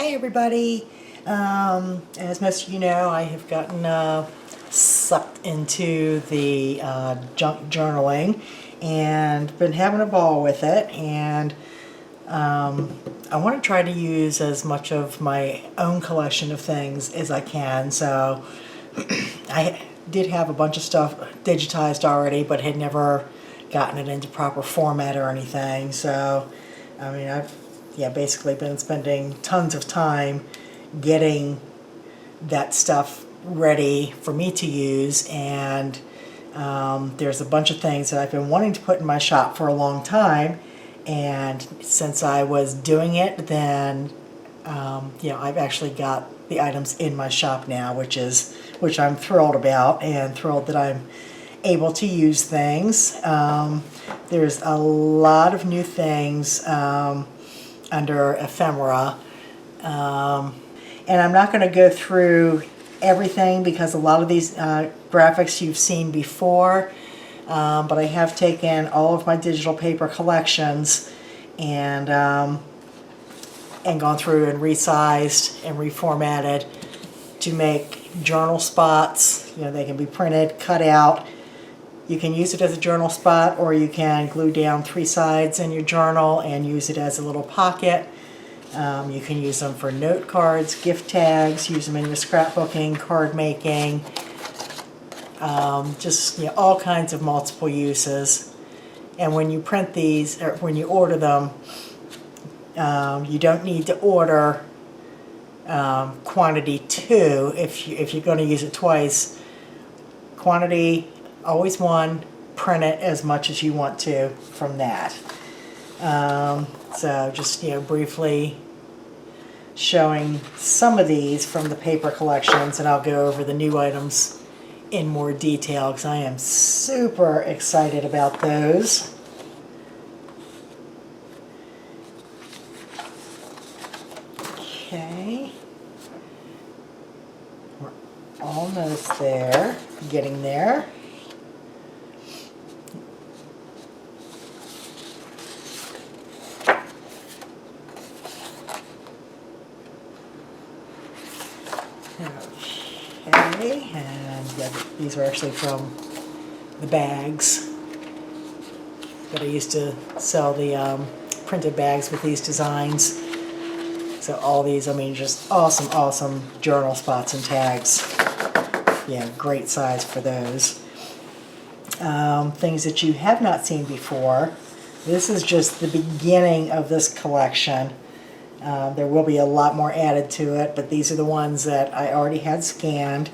Hi everybody. As most of you know, I have gotten sucked into the junk journaling and been having a ball with it, and I want to try to use as much of my own collection of things as I can. So I did have a bunch of stuff digitized already, but had never gotten it into proper format or anything. So I mean, I've basically been spending tons of time getting that stuff ready for me to use, and there's a bunch of things that I've been wanting to put in my shop for a long time, and since I was doing it, then I've actually got the items in my shop now, which I'm thrilled about, and thrilled that I'm able to use things. There's a lot of new things under Ephemera, and I'm not going to go through everything because a lot of these graphics you've seen before, but I have taken all of my digital paper collections and gone through and resized and reformatted to make journal spots. They can be printed, cut out. You can use it as a journal spot, or you can glue down 3 sides in your journal and use it as a little pocket. You can use them for note cards, gift tags, use them in your scrapbooking, card making, just all kinds of multiple uses. And when you print these, or when you order them, you don't need to order quantity 2 if you're going to use it twice. Quantity always 1, print it as much as you want to from that. So just briefly showing some of these from the paper collections, and I'll go over the new items in more detail because I am super excited about those. Okay, we're almost there, getting there. Okay, and these are actually from the bags that I used to sell, the printed bags with these designs. So all these, I mean, just awesome journal spots and tags. Yeah, great size for those. Things that you have not seen before. This is just the beginning of this collection. There will be a lot more added to it, but these are the ones that I already had scanned,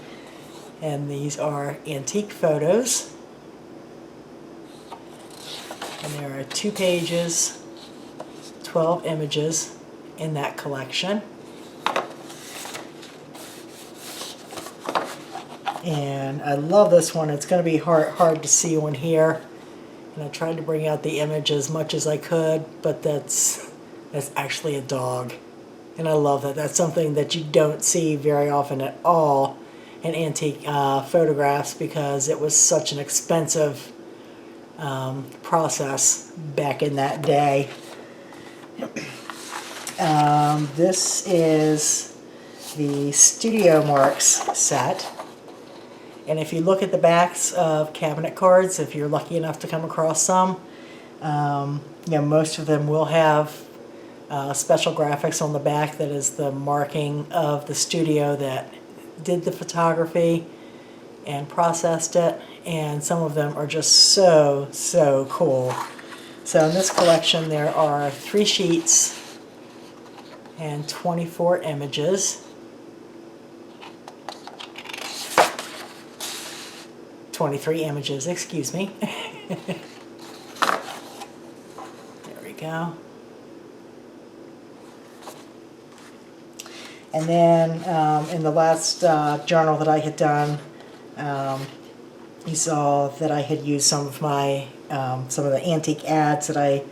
and these are antique photos, and there are 2 pages, 12 images in that collection. And I love this one. It's going to be hard to see on here, and I tried to bring out the image as much as I could, but that's actually a dog, and I love that. That's something that you don't see very often at all in antique photographs, because it was such an expensive process back in that day. This is the Studio Marks set, and if you look at the backs of cabinet cards, if you're lucky enough to come across some, most of them will have special graphics on the back that is the marking of the studio that did the photography and processed it, and some of them are just so cool. So in this collection there are 3 sheets and 24 images. 23 images, excuse me. There we go. And then in the last journal that I had done, you saw that I had used some of my some of the antique ads that I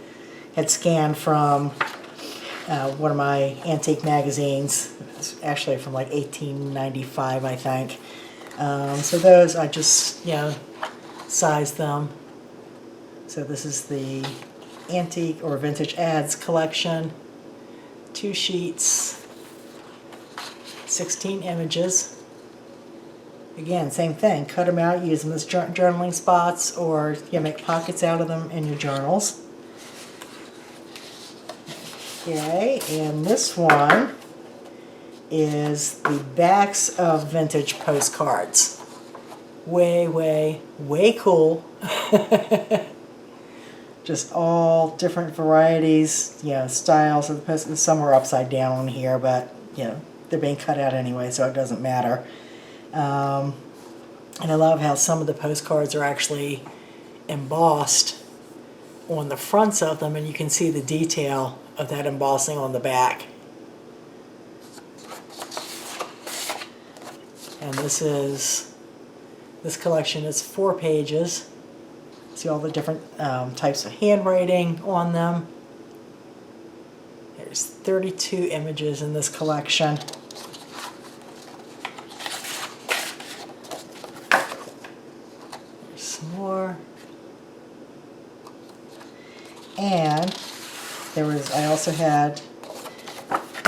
had scanned from one of my antique magazines. It's actually from like 1895, I think. So those I just sized them. So this is the antique or vintage ads collection. 2 sheets 16 images. Again, same thing, cut them out, use them as journaling spots, or make pockets out of them in your journals. Okay, and this one is the backs of vintage postcards. Way, way, way cool. Just all different varieties, styles of the postcards. Some are upside down on here, but they're being cut out anyway, so it doesn't matter. And I love how some of the postcards are actually embossed on the fronts of them, and you can see the detail of that embossing on the back. And this collection is 4 pages. See all the different types of handwriting on them. There's 32 images in this collection. There's some more. And I also had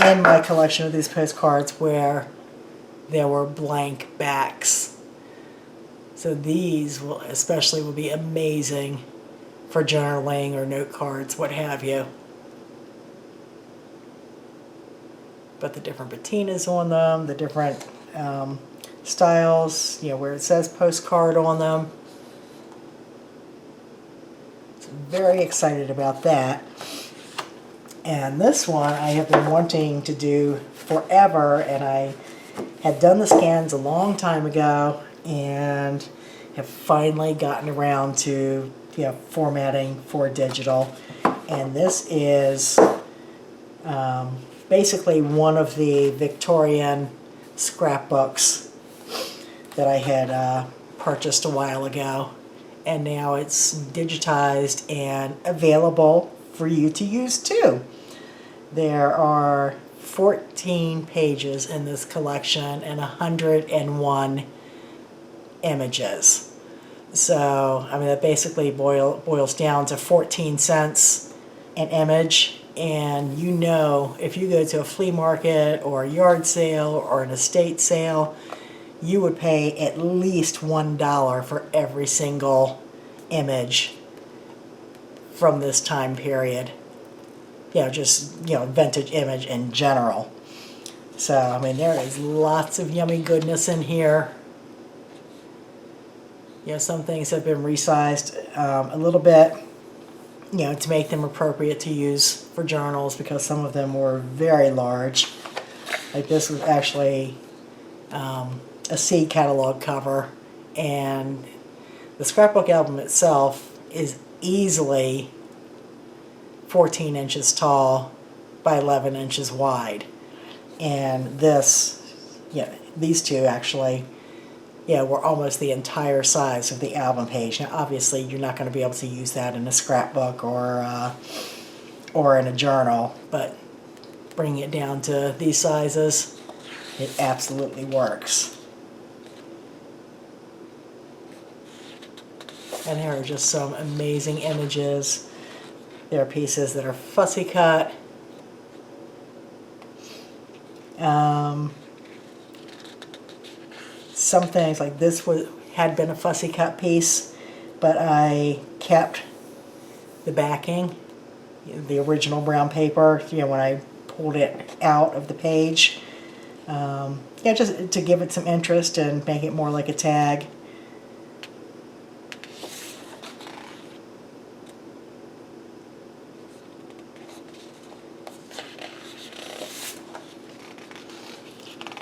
in my collection of these postcards where there were blank backs. So these especially will be amazing for journaling or note cards, what have you. But the different patinas on them, the different styles, where it says postcard on them. So I'm very excited about that. And this one I have been wanting to do forever, and I had done the scans a long time ago and have finally gotten around to formatting for digital. And this is basically one of the Victorian scrapbooks that I had purchased a while ago, and now it's digitized and available for you to use too. There are 14 pages in this collection and 101 images. So, that basically boils down to 14 cents an image. And if you go to a flea market or a yard sale or an estate sale, you would pay at least $1 for every single image from this time period. Vintage image in general. So, there is lots of yummy goodness in here. Some things have been resized a little bit, to make them appropriate to use for journals, because some of them were very large. Like this was actually a seed catalog cover, and the scrapbook album itself is easily 14 inches tall by 11 inches wide. And these two actually, were almost the entire size of the album page. Now, obviously, you're not going to be able to use that in a scrapbook or in a journal, but bringing it down to these sizes, it absolutely works. And there are just some amazing images. There are pieces that are fussy cut. Some things like this had been a fussy cut piece, but I kept the backing, the original brown paper, when I pulled it out of the page. Just to give it some interest and make it more like a tag.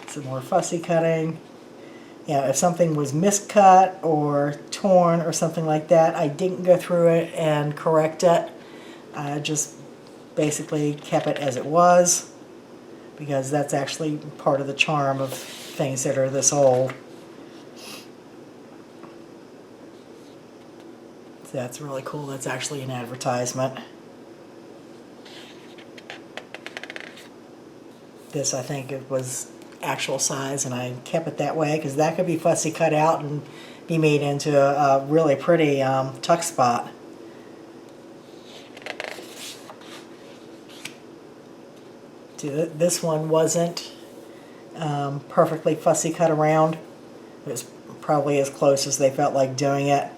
Some more fussy cutting. If something was miscut or torn or something like that, I didn't go through it and correct it. I just basically kept it as it was, because that's actually part of the charm of things that are this old. So that's really cool. That's actually an advertisement. This, I think, it was actual size, and I kept it that way because that could be fussy cut out and be made into a really pretty tuck spot. See, this one wasn't perfectly fussy cut around. It was probably as close as they felt like doing it.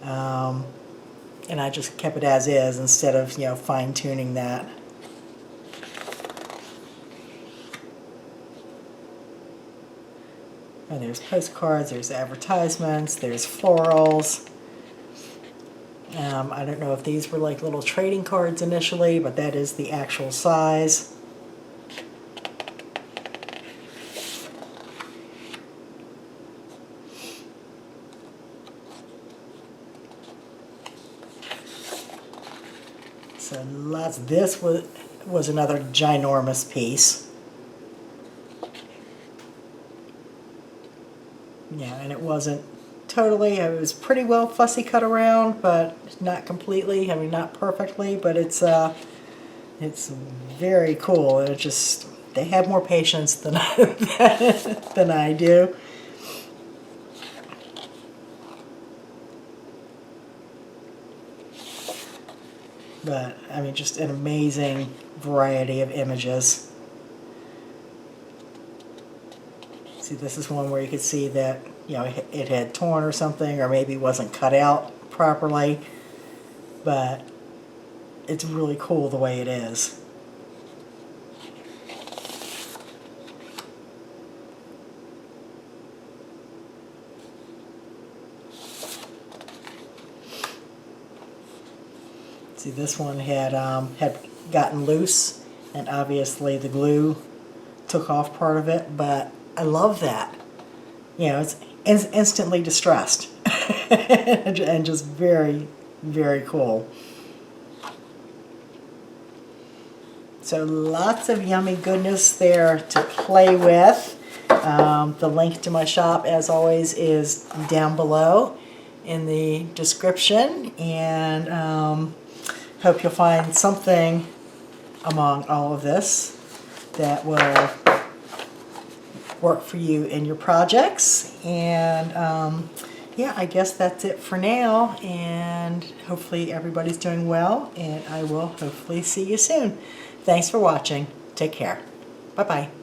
And I just kept it as is instead of, you know, fine-tuning that. And there's postcards, there's advertisements, there's florals. I don't know if these were like little trading cards initially, but that is the actual size. So lots. This was another ginormous piece. Yeah, and it wasn't totally. It was pretty well fussy cut around, but not completely. I mean, not perfectly, but it's very cool. It just, they have more patience than than I do. But, I mean, just an amazing variety of images. See, this is one where you could see that, you know, it had torn or something, or maybe wasn't cut out properly. But it's really cool the way it is. See, this one had gotten loose, and obviously the glue took off part of it, but I love that. You know, it's instantly distressed and just very, very cool. So lots of yummy goodness there to play with. The link to my shop, as always, is down below in the description, and hope you'll find something among all of this that will work for you in your projects. And yeah, I guess that's it for now, and hopefully everybody's doing well, and I will hopefully see you soon. Thanks for watching. Take care. Bye-bye.